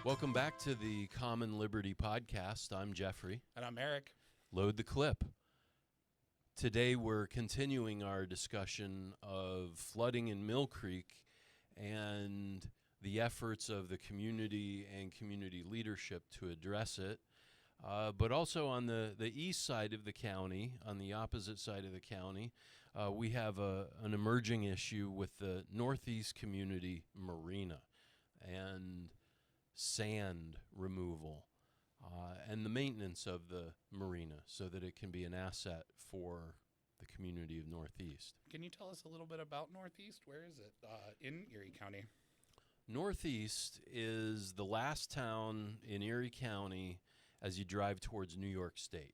Welcome back to the Common Liberty Podcast. I'm Jeffrey. And I'm Eric. Load the clip. Today we're continuing our discussion of flooding in Mill Creek and the efforts of the community and community leadership to address it. But also on the east side of the county, on the opposite side of the county, we have an emerging issue with the Northeast Community Marina and sand removal and the maintenance of the marina so that it can be an asset for the community of Northeast. Can you tell us a little bit about Northeast? Where is it in Erie County? Northeast is the last town in Erie County as you drive towards New York State.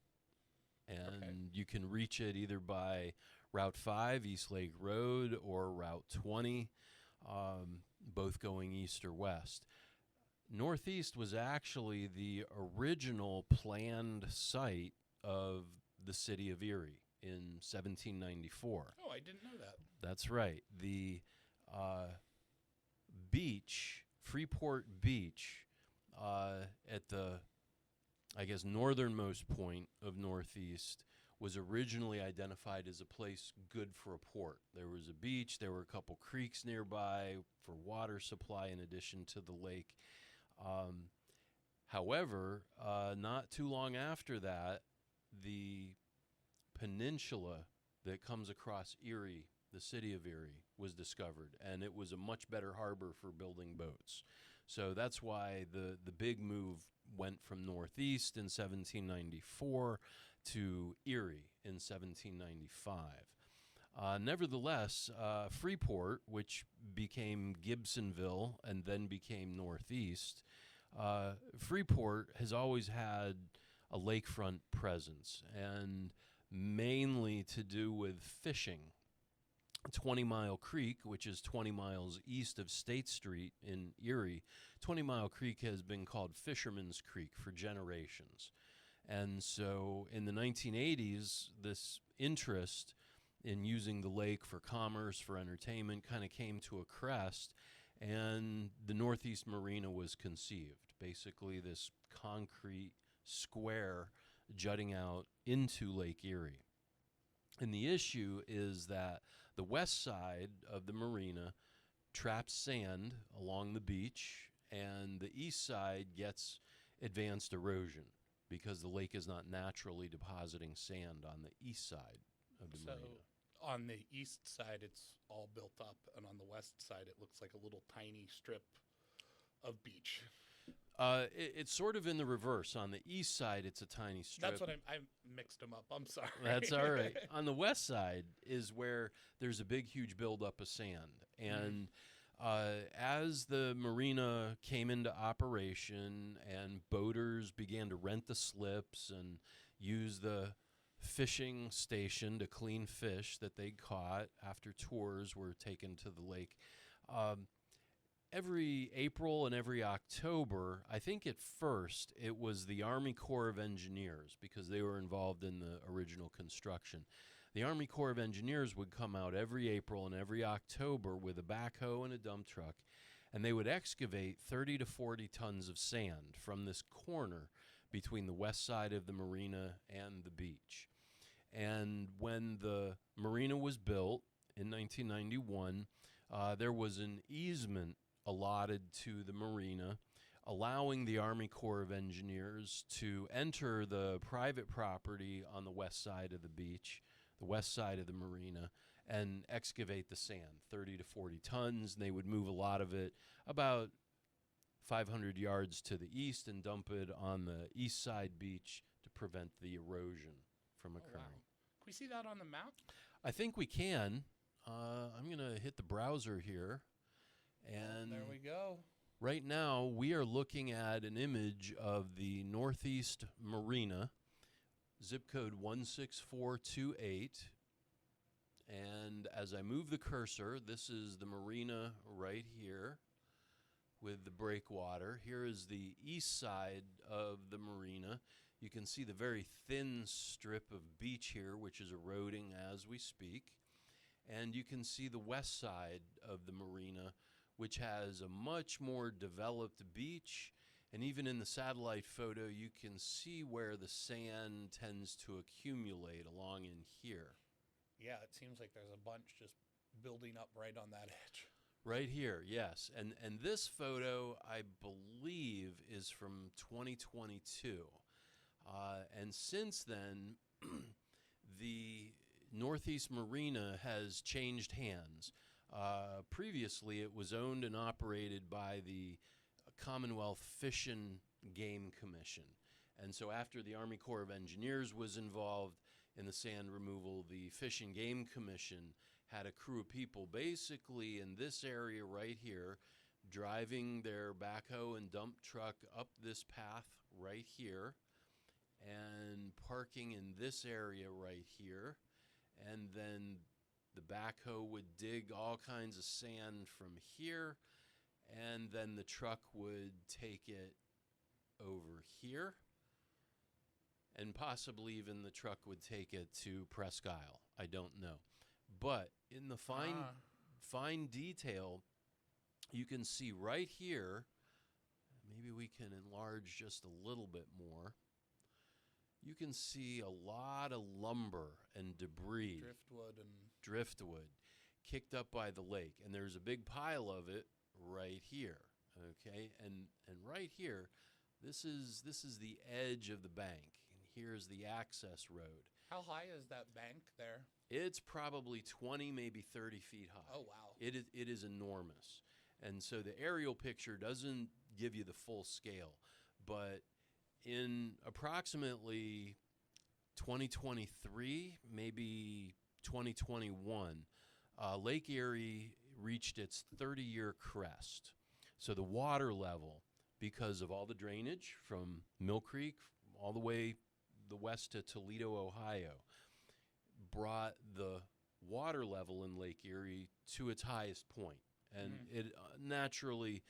And you can reach it either by Route 5, East Lake Road, or Route 20, both going east or west. Northeast was actually the original planned site of the city of Erie in 1794. Oh, I didn't know that. That's right. The beach, Freeport Beach, at the, I guess, northernmost point of Northeast was originally identified as a place good for a port. There was a beach, there were a couple creeks nearby for water supply in addition to the lake. However, not too long after that, the peninsula that comes across Erie, the city of Erie, was discovered, and it was a much better harbor for building boats. So that's why the big move went from Northeast in 1794 to Erie in 1795. Nevertheless, Freeport, which became Gibsonville and then became Northeast, Freeport has always had a lakefront presence, and mainly to do with fishing. 20 Mile Creek, which is 20 miles east of State Street in Erie, 20 Mile Creek has been called Fisherman's Creek for generations. And so in the 1980s, this interest in using the lake for commerce, for entertainment, kind of came to a crest, and the Northeast Marina was conceived. Basically, this concrete square jutting out into Lake Erie. And the issue is that the west side of the marina traps sand along the beach, and the east side gets advanced erosion because the lake is not naturally depositing sand on the east side of the marina. On the east side, it's all built up, and on the west side, it looks like a little tiny strip of beach. It's sort of in the reverse. On the east side, it's a tiny strip. That's what I mixed them up. I'm sorry. That's all right. On the west side is where there's a big, huge buildup of sand. And as the marina came into operation and boaters began to rent the slips and use the fishing station to clean fish that they caught after tours were taken to the lake, every April and every October, I think at first it was the Army Corps of Engineers because they were involved in the original construction. The Army Corps of Engineers would come out every April and every October with a backhoe and a dump truck, and they would excavate 30 to 40 tons of sand from this corner between the west side of the marina and the beach. And when the marina was built in 1991, there was an easement allotted to the marina, allowing the Army Corps of Engineers to enter the private property on the west side of the beach, the west side of the marina, and excavate the sand, 30 to 40 tons. And they would move a lot of it about 500 yards to the east and dump it on the east side beach to prevent the erosion from occurring. Wow. Can we see that on the map? I think we can. I'm going to hit the browser here. And there we go. Right now, we are looking at an image of the Northeast Marina, zip code 16428. And as I move the cursor, this is the marina right here with the breakwater. Here is the east side of the marina. You can see the very thin strip of beach here, which is eroding as we speak. And you can see the west side of the marina, which has a much more developed beach And even in the satellite photo, you can see where the sand tends to accumulate along in here. Yeah, it seems like there's a bunch just building up right on that edge. Right here, yes. And this photo, I believe, is from 2022. And since then, the Northeast Marina has changed hands. Previously, it was owned and operated by the Commonwealth Fish and Game Commission. And so after the Army Corps of Engineers was involved in the sand removal, the Fish and Game Commission had a crew of people basically in this area right here, driving their backhoe and dump truck up this path right here, and parking in this area right here. And then the backhoe would dig all kinds of sand from here, and then the truck would take it over here, and possibly even the truck would take it to Presque Isle. I don't know. But in the fine detail, you can see right here, maybe we can enlarge just a little bit more. You can see a lot of lumber and debris, driftwood kicked up by the lake. And there's a big pile of it right here, okay? And right here, this is the edge of the bank, and here's the access road. How high is that bank there? It's probably 20, maybe 30 feet high. Oh, wow. It is enormous. And so the aerial picture doesn't give you the full scale, but in approximately 2023, maybe 2021, Lake Erie reached its 30-year crest. So the water level, because of all the drainage from Mill Creek all the way the west to Toledo, Ohio, brought the water level in Lake Erie to its highest point. And it naturally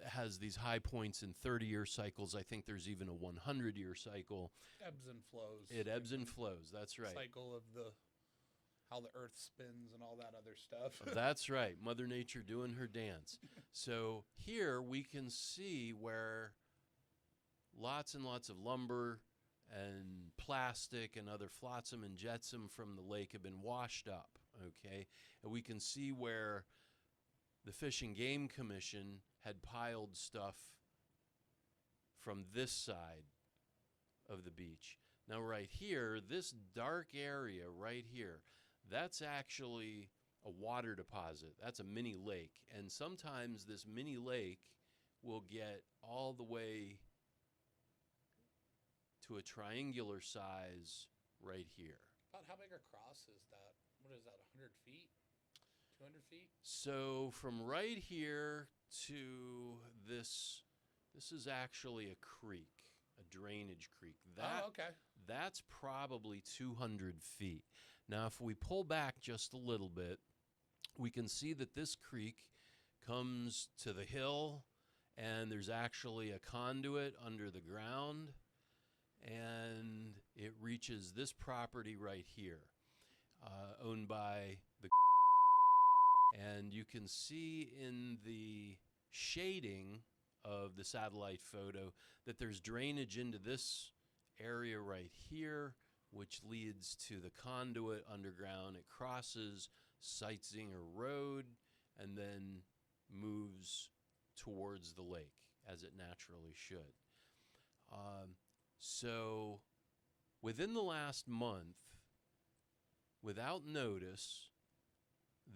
has these high points in 30-year cycles. I think there's even a 100-year cycle. Ebbs and flows. It ebbs and flows, that's right. Cycle of how the earth spins and all that other stuff. That's right, Mother Nature doing her dance. So here we can see where lots and lots of lumber and plastic and other flotsam and jetsam from the lake have been washed up, okay? And we can see where the Fish and Game Commission had piled stuff from this side of the beach. Now right here, this dark area right here, that's actually a water deposit. That's a mini lake. And sometimes this mini lake will get all the way to a triangular size right here. About how big across is that? What is that, 100 feet? 200 feet? So from right here to this is actually a creek, a drainage creek. Okay. That's probably 200 feet. Now, if we pull back just a little bit, we can see that this creek comes to the hill, and there's actually a conduit under the ground, and it reaches this property right here, owned by the and you can see in the shading of the satellite photo that there's drainage into this area right here, which leads to the conduit underground. It crosses Sightzinger Road and then moves towards the lake, as it naturally should. So within the last month, without notice,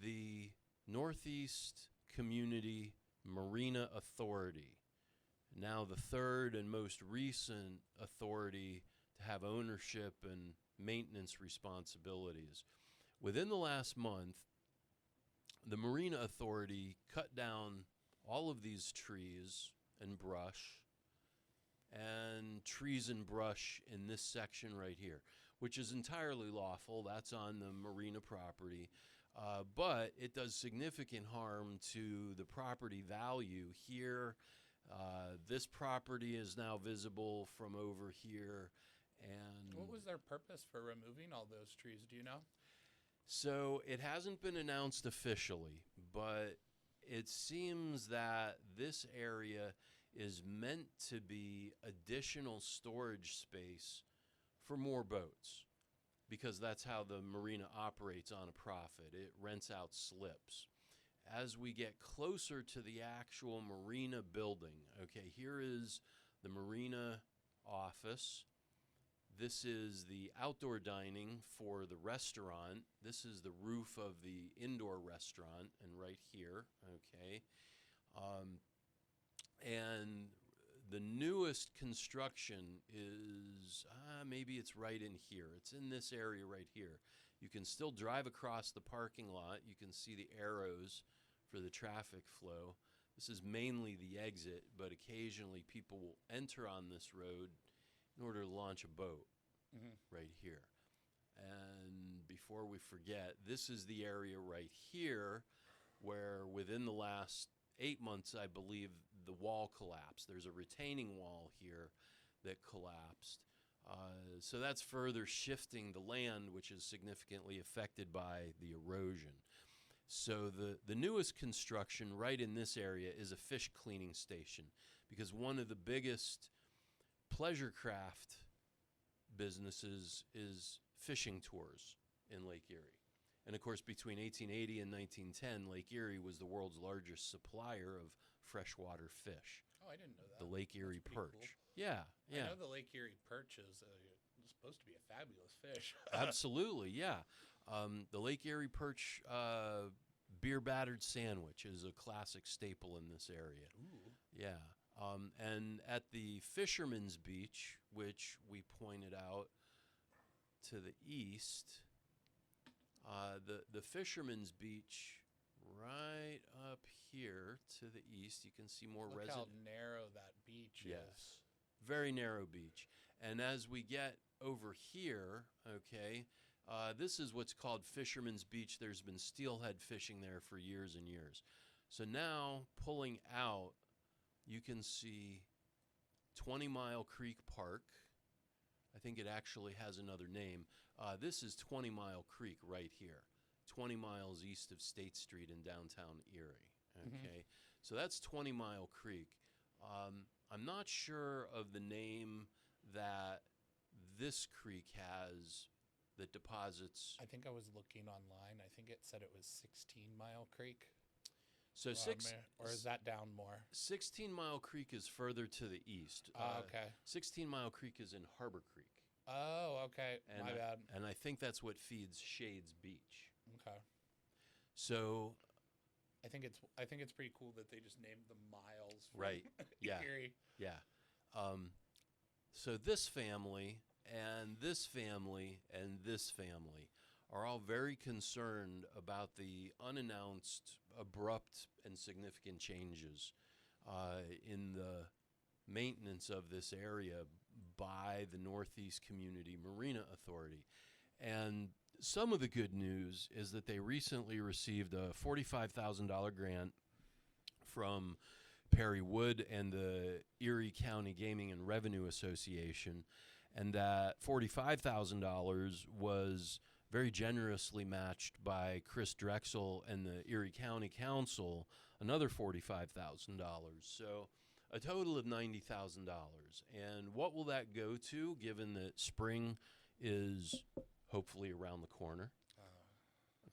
the Northeast Community Marina Authority, now the third and most recent authority to have ownership and maintenance responsibilities. Within the last month, the Marina Authority cut down all of these trees and brush in this section right here, which is entirely lawful. That's on the marina property. But it does significant harm to the property value here. This property is now visible from over here. And what was their purpose for removing all those trees? Do you know? So it hasn't been announced officially, but it seems that this area is meant to be additional storage space for more boats, because that's how the marina operates on a profit. It rents out slips. As we get closer to the actual marina building, okay, here is the marina office. This is the outdoor dining for the restaurant. This is the roof of the indoor restaurant, and right here, okay. And the newest construction is, maybe it's right in here. It's in this area right here. You can still drive across the parking lot. You can see the arrows for the traffic flow. This is mainly the exit, but occasionally people will enter on this road in order to launch a boat right here. And before we forget, this is the area right here where within the last 8 months, I believe, the wall collapsed. There's a retaining wall here that collapsed. So that's further shifting the land, which is significantly affected by the erosion. So the newest construction right in this area is a fish cleaning station, because one of the biggest pleasure craft businesses is fishing tours in Lake Erie. And of course, between 1880 and 1910, Lake Erie was the world's largest supplier of freshwater fish. Oh, I didn't know that. The Lake Erie That's pretty perch. cool. Yeah, yeah. I know the Lake Erie perch is supposed to be a fabulous fish. Absolutely, yeah. The Lake Erie perch beer battered sandwich is a classic staple in this area. Ooh. Yeah. And at the Fisherman's Beach, which we pointed out to the east, the Fisherman's Beach right up here to the east, you can see more Look residential. how narrow that beach is. Yes, very narrow beach. And as we get over here, okay, this is what's called Fisherman's Beach. There's been steelhead fishing there for years and years. So now, pulling out, you can see 20 Mile Creek Park. I think it actually has another name. This is 20 Mile Creek right here, 20 miles east of State Street in downtown Erie. Okay, so that's 20 Mile Creek. I'm not sure of the name that this creek has that deposits. I think I was looking online. I think it said it was 16 Mile Creek. So Or is that down more? 16 Mile Creek is further to the east. Okay. 16 Mile Creek is in Harbor Creek. Oh, okay. And My bad. And I think that's what feeds Shades Beach. Okay. So I think it's pretty cool that they just named the miles. From right, yeah, Erie. yeah. So this family and this family and this family are all very concerned about the unannounced, abrupt, and significant changes in the maintenance of this area by the Northeast Community Marina Authority. And some of the good news is that they recently received a $45,000 grant from Perry Wood and the Erie County Gaming and Revenue Association, and that $45,000 was very generously matched by Chris Drexel and the Erie County Council, another $45,000. So a total of $90,000. And what will that go to, given that spring is hopefully around the corner?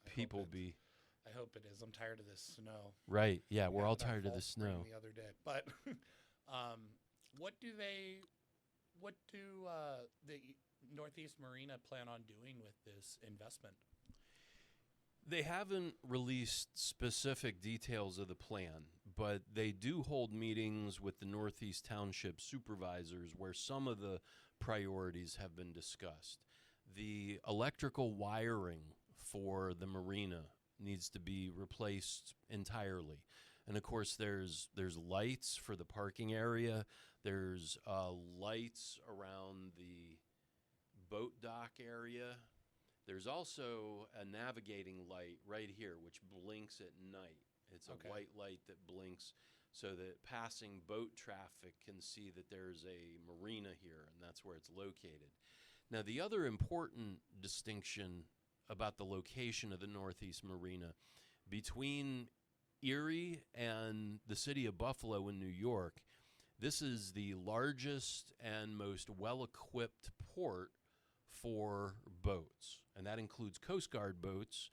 People will be... I hope it is. I'm tired of this snow. Right, yeah, we're all Had our tired of fall the snow. spring the other day. But what do the Northeast Marina plan on doing with this investment? They haven't released specific details of the plan, but they do hold meetings with the Northeast Township supervisors where some of the priorities have been discussed. The electrical wiring for the marina needs to be replaced entirely. And of course, there's lights for the parking area. There's lights around the boat dock area. There's also a navigating light right here, which blinks at night. It's a white light that blinks so that passing boat traffic can see that there's a marina here, and that's where it's located. Now, the other important distinction about the location of the Northeast Marina between Erie and the city of Buffalo in New York, This is the largest and most well-equipped port for boats, and that includes Coast Guard boats,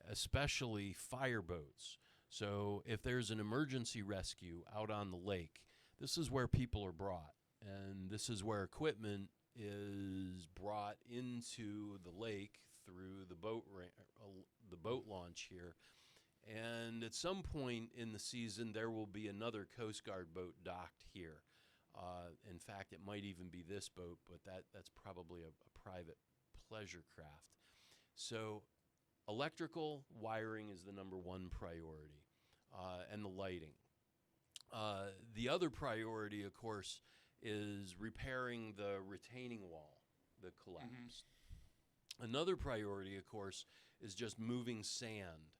especially fire boats. So if there's an emergency rescue out on the lake, this is where people are brought, and this is where equipment is brought into the lake through the boat launch here. And at some point in the season, there will be another Coast Guard boat docked here. In fact, it might even be this boat, but that's probably a private pleasure craft. So electrical wiring is the number one priority, and the lighting. The other priority, of course, is repairing the retaining wall that collapsed. Another priority, of course, is just moving sand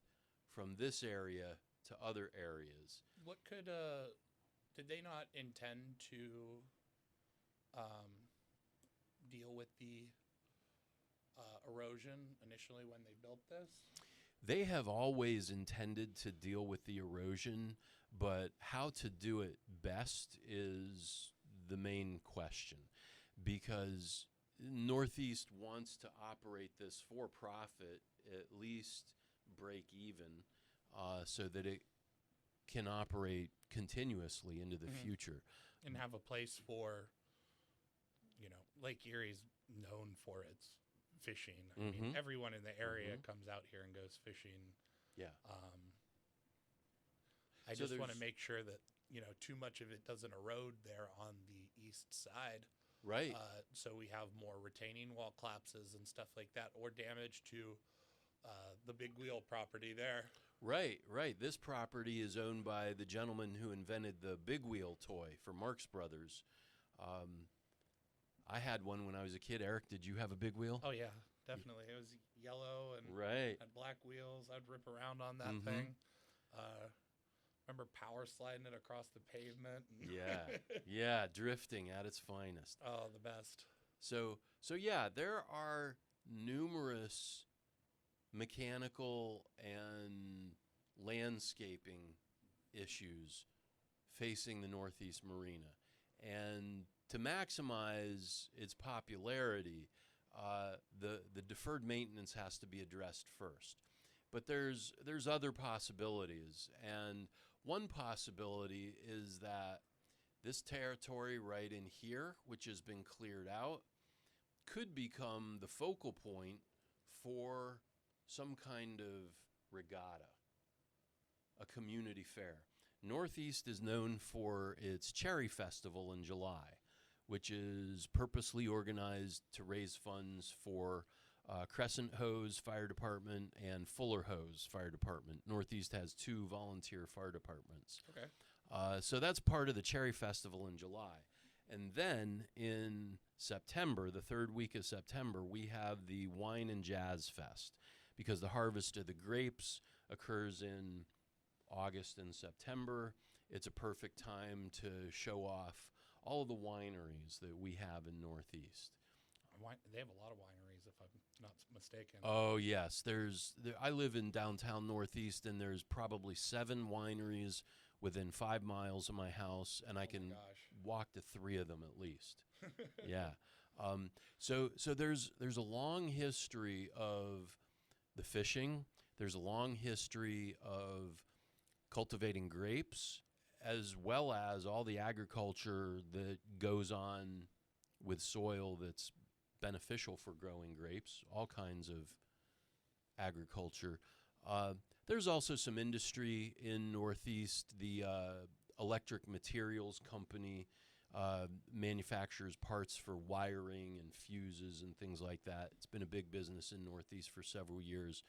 from this area to other areas. What could did they not intend to deal with the erosion initially when they built this? They have always intended to deal with the erosion, but how to do it best is the main question, because Northeast wants to operate this for profit, at least break even, so that it can operate continuously into the future. And have a place for, Lake Erie's known for its fishing. I mean, everyone in the area comes out here and goes fishing. Yeah. I just want to make sure that, too much of it doesn't erode there on the east side. Right. So we have more retaining wall collapses and stuff like that, or damage to the Big Wheel property there. Right. This property is owned by the gentleman who invented the Big Wheel toy for Marx Brothers. I had one when I was a kid. Eric, did you have a Big Wheel? Oh, yeah, definitely. It was yellow and had black wheels. I'd rip around on that thing. Remember power sliding it across the pavement? Yeah, drifting at its finest. Oh, the best. So yeah, there are numerous mechanical and landscaping issues facing the Northeast Marina. And to maximize its popularity, the deferred maintenance has to be addressed first. But there's other possibilities, and one possibility is that this territory right in here, which has been cleared out, could become the focal point for some kind of regatta, a community fair. Northeast is known for its Cherry Festival in July, which is purposely organized to raise funds for Crescent Hose Fire Department and Fuller Hose Fire Department. Northeast has 2 volunteer fire departments. Okay. So that's part of the Cherry Festival in July. And then in September, the 3rd week of September, we have the Wine and Jazz Fest, because the harvest of the grapes occurs in August and September. It's a perfect time to show off all of the wineries that we have in Northeast. They have a lot of wineries, if I'm not mistaken. Oh, yes. I live in downtown Northeast, and there's probably 7 wineries within 5 miles of my house, and I can walk to 3 of them at least. Yeah. So there's a long history of the fishing. There's a long history of cultivating grapes, as well as all the agriculture that goes on with soil that's beneficial for growing grapes, all kinds of agriculture. There's also some industry in Northeast. The electric materials company manufactures parts for wiring and fuses and things like that. It's been a big business in Northeast for several years.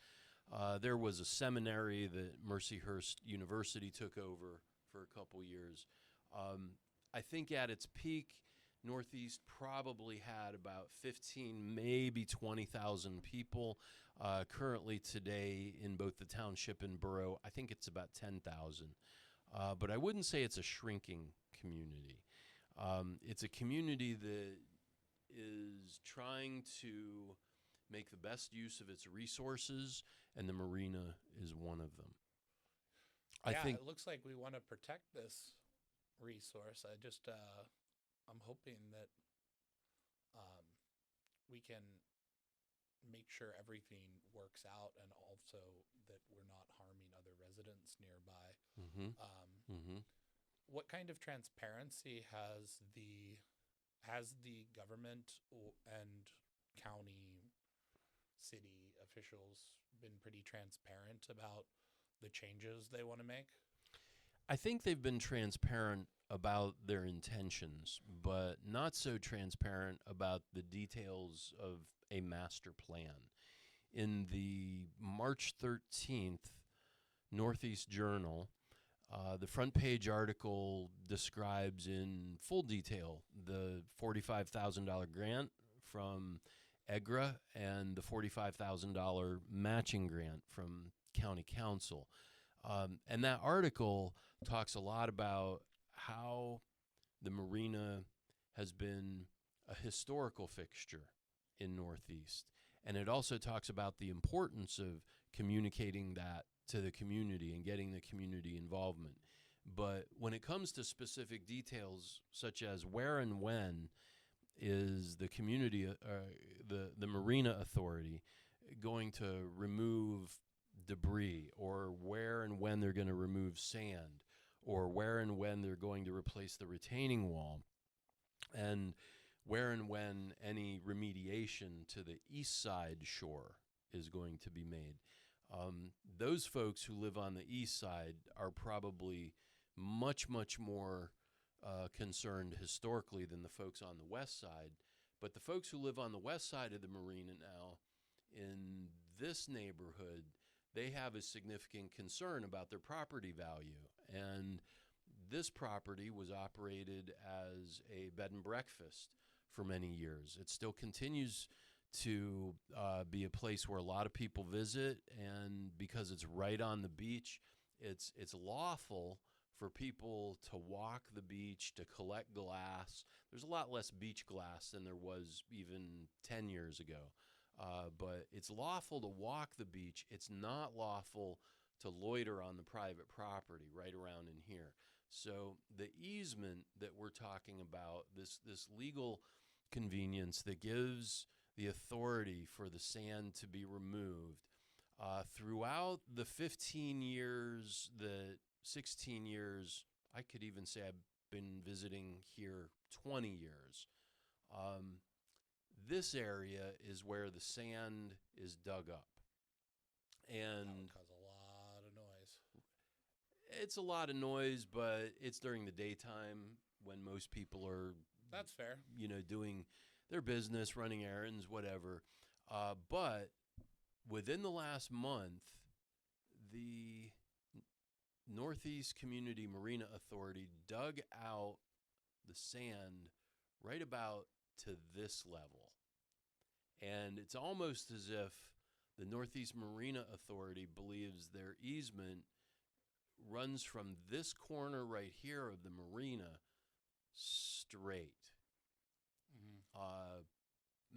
There was a seminary that Mercyhurst University took over for a couple years. I think at its peak, Northeast probably had about 15, maybe 20,000 people. Currently today in both the township and borough, I think it's about 10,000. But I wouldn't say it's a shrinking community. It's a community that is trying to make the best use of its resources, and the marina is one of them. I think it looks like we want to protect this resource. I'm hoping that we can make sure everything works out, and also that we're not harming other residents nearby. Mm-hmm. Mm-hmm. What kind of transparency has the government and county, city officials been pretty transparent about the changes they want to make? I think they've been transparent about their intentions, but not so transparent about the details of a master plan. In the March 13th Northeast Journal, the front page article describes in full detail the $45,000 grant from EGRA and the $45,000 matching grant from County Council. And that article talks a lot about how the marina has been a historical fixture in Northeast. And it also talks about the importance of communicating that to the community and getting the community involvement. But when it comes to specific details, such as where and when is the community, the Marina Authority, going to remove debris, or where and when they're going to remove sand, or where and when they're going to replace the retaining wall, and where and when any remediation to the east side shore is going to be made. Those folks who live on the east side are probably much, much more concerned historically than the folks on the west side. But the folks who live on the west side of the marina now, in this neighborhood, they have a significant concern about their property value. And this property was operated as a bed and breakfast for many years. It still continues to be a place where a lot of people visit, and because it's right on the beach, it's lawful for people to walk the beach, to collect glass. There's a lot less beach glass than there was even 10 years ago. But it's lawful to walk the beach. It's not lawful to loiter on the private property right around in here. So the easement that we're talking about, this legal convenience that gives the authority for the sand to be removed, throughout the 15 years, the 16 years, I could even say I've been visiting here 20 years. This area is where the sand is dug up. And that would cause a lot of noise. It's a lot of noise, but it's during the daytime when most people are, that's fair, doing their business, running errands, whatever. But within the last month, the Northeast Community Marina Authority dug out the sand right about to this level. And it's almost as if the Northeast Marina Authority believes their easement runs from this corner right here of the marina straight. Mm-hmm.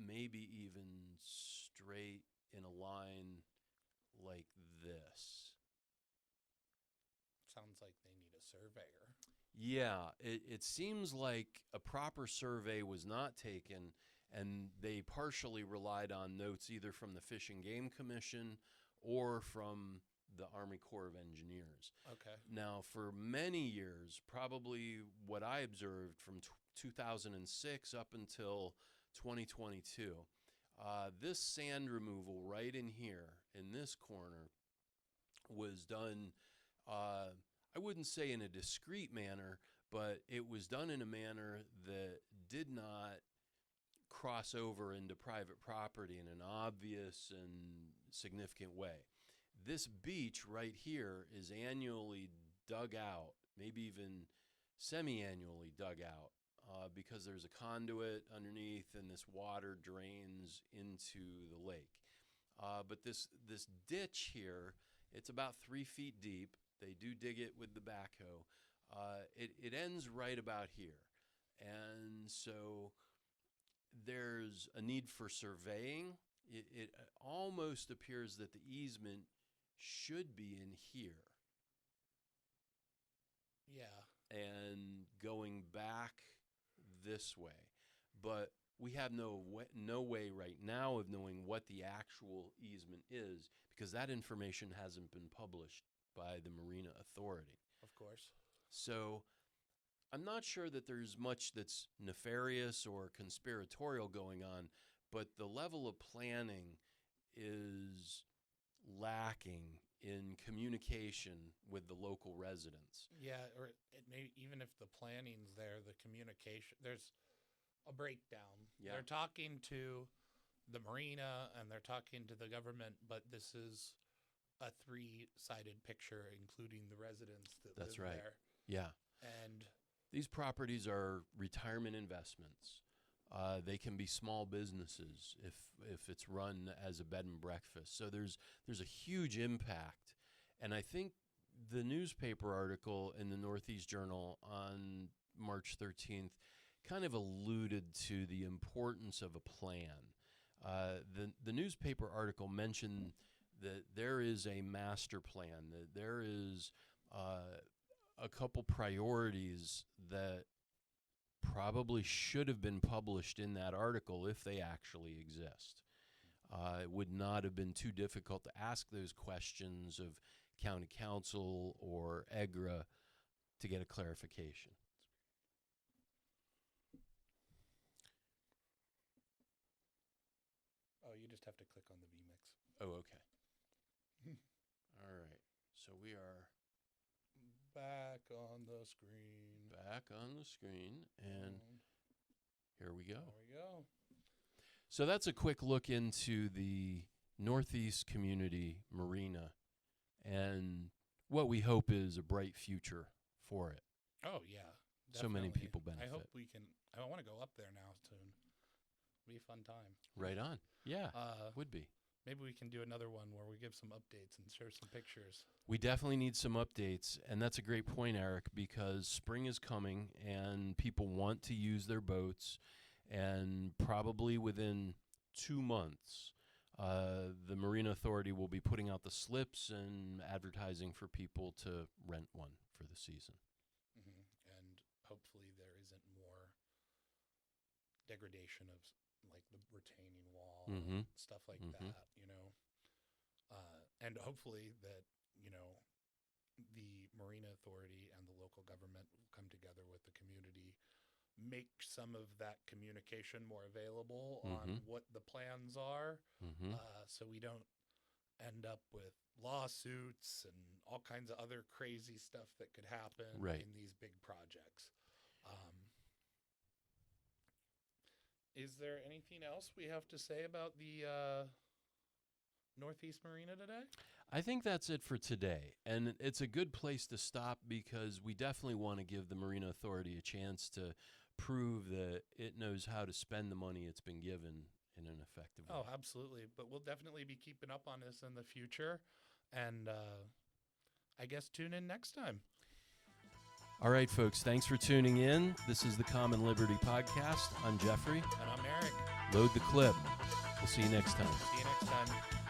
Maybe even straight in a line like this. Sounds like they need a surveyor. Yeah, it seems like a proper survey was not taken, and they partially relied on notes either from the Fish and Game Commission or from the Army Corps of Engineers. Okay. Now, for many years, probably what I observed from 2006 up until 2022, this sand removal right in here, in this corner, was done, I wouldn't say in a discreet manner, but it was done in a manner that did not cross over into private property in an obvious and significant way. This beach right here is annually dug out, maybe even semi-annually dug out, because there's a conduit underneath and this water drains into the lake. But this ditch here, it's about 3 feet deep. They do dig it with the backhoe. It ends right about here. And so there's a need for surveying. It almost appears that the easement should be in here. Yeah. And going back this way. But we have no way right now of knowing what the actual easement is because that information hasn't been published by the Marina Authority. Of course. So I'm not sure that there's much that's nefarious or conspiratorial going on, but the level of planning is lacking in communication with the local residents. Yeah, or it may, even if the planning's there, the communication, there's a breakdown. Yeah. They're talking to the marina and they're talking to the government, but this is a three-sided picture, including the residents that That's live right. there. Yeah. And these properties are retirement investments. They can be small businesses if it's run as a bed and breakfast. So there's a huge impact. And I think the newspaper article in the Northeast Journal on March 13th kind of alluded to the importance of a plan. The newspaper article mentioned that there is a master plan, that there is a couple priorities that probably should have been published in that article if they actually exist. It would not have been too difficult to ask those questions of county council or EGRA to get a clarification. oh, you just have to click on the vMix. Oh, okay. All right. So we are Back on the screen. back on the screen, and here we go. There we go. So that's a quick look into the Northeast Community Marina and what we hope is a bright future for it. Oh, yeah. So many definitely. people benefit. I hope we can. I want to go up there now soon. Be a fun time. Right on. Yeah, would be. Maybe we can do another one where we give some updates and share some pictures. We definitely need some updates, and that's a great point, Eric, because spring is coming and people want to use their boats, and probably within 2 months, the Marina Authority will be putting out the slips and advertising for people to rent one for the season. And hopefully there isn't more degradation of like the retaining wall, and stuff like that, you know. And hopefully that, you know, the Marina Authority and the local government will come together with the community, make some of that communication more available on what the plans are, so we don't end up with lawsuits and all kinds of other crazy stuff that could happen in these big projects. Is there anything else we have to say about the Northeast Marina today? I think that's it for today. And it's a good place to stop because we definitely want to give the Marina Authority a chance to prove that it knows how to spend the money it's been given in an effective way. Oh, absolutely. But we'll definitely be keeping up on this in the future. And I guess tune in next time. All right, folks, thanks for tuning in. This is the Common Liberty Podcast. I'm Jeffrey. And I'm Eric. Load the clip. We'll see you next time. See you next time.